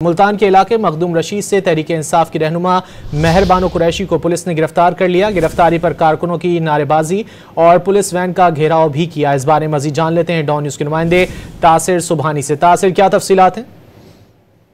मुल्तान के इलाके मखदूम रशीद से तहरीक इंसाफ की रहनुमा मेहर बानो कुरैशी को पुलिस ने गिरफ्तार कर लिया। गिरफ्तारी पर कारकुनों की नारेबाजी और पुलिस वैन का घेराव भी किया। इस बारे में मजीद जान लेते हैं डॉन न्यूज के नुमाइंदे तासिर सुबहानी से। तासिर, क्या तफसीलात हैं?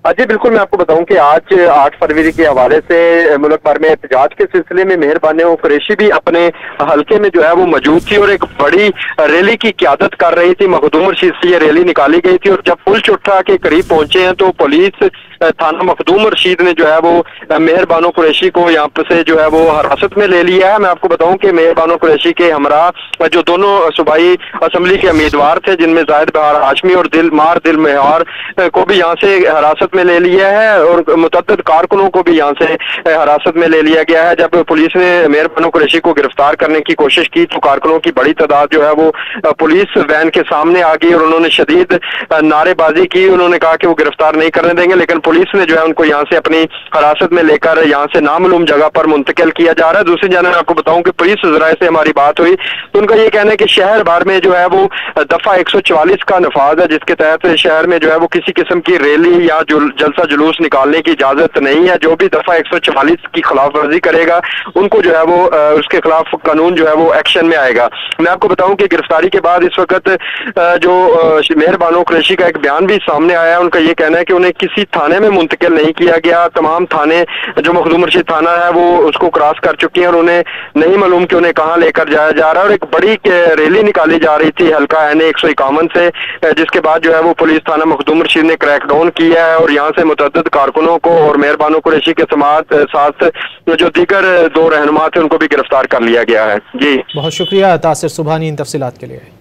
जी बिल्कुल, मैं आपको बताऊं कि आज 8 फरवरी के हवाले से मुल्क भर में एहतजाज के सिलसिले में मेहर बानो कुरैशी भी अपने हल्के में जो है वो मौजूद थी और एक बड़ी रैली की क़यादत कर रही थी। मखदूम रशीद से ये रैली निकाली गई थी और जब पुल चुट्टा के करीब पहुंचे हैं तो पुलिस थाना मखदूम रशीद ने जो है वो मेहर बानो कुरैशी को यहाँ पर से जो है वो हिरासत में ले लिया है। मैं आपको बताऊं कि मेहर बानो कुरैशी के हमरा जो दोनों सूबाई असम्बली के उम्मीदवार थे, जिनमें जाहिद बहार हाशमी और दिल मेहर को भी यहाँ से हिरासत में ले लिया है और मुतअद्दिद कारकुनों को भी यहाँ से हिरासत में ले लिया गया है। जब पुलिस ने मेहर बानो कुरैशी को गिरफ्तार करने की कोशिश की तो कारकुनों की बड़ी तादाद जो है वो पुलिस वैन के सामने आ गई और उन्होंने शदीद नारेबाजी की। उन्होंने कहा कि वो गिरफ्तार नहीं करने देंगे, लेकिन पुलिस ने जो है उनको यहाँ से अपनी हिरासत में लेकर यहाँ से नामालूम जगह पर मुंतकिल किया जा रहा है। दूसरी जानब आपको बताऊं कि पुलिस वज़राए से हमारी बात हुई तो उनका ये कहना है कि शहर भर में जो है वो दफा 144 का नफाज है, जिसके तहत शहर में जो है वो किसी किस्म की रैली या जलसा जुलूस निकालने की इजाजत नहीं है। जो भी दफा 144 की खिलाफ वर्जी करेगा उनको जो है वो उसके खिलाफ कानून जो है वो एक्शन में आएगा। मैं आपको बताऊं कि गिरफ्तारी के बाद इस वक्त जो मेहर बानो कुरैशी का एक बयान भी सामने आया है। उनका ये कहना है कि उन्हें किसी थाने में मुंतकिल नहीं किया गया। तमाम थाने जो मखदूम रशीद थाना है वो उसको क्रॉस कर चुके हैं और उन्हें नहीं मालूम कि उन्हें कहाँ लेकर जाया जा रहा है। और एक बड़ी रैली निकाली जा रही थी हल्का NA 151 से, जिसके बाद जो है वो पुलिस थाना मखदूम रशीद ने क्रैकडाउन किया है और यहाँ से मुतअद्दिद कारकुनों को और मेहर बानो कुरैशी के साथ जो दीगर 2 रहनुमा थे उनको भी गिरफ्तार कर लिया गया है। जी बहुत शुक्रिया तासिर सुबहानी इन तफसीलात के लिए।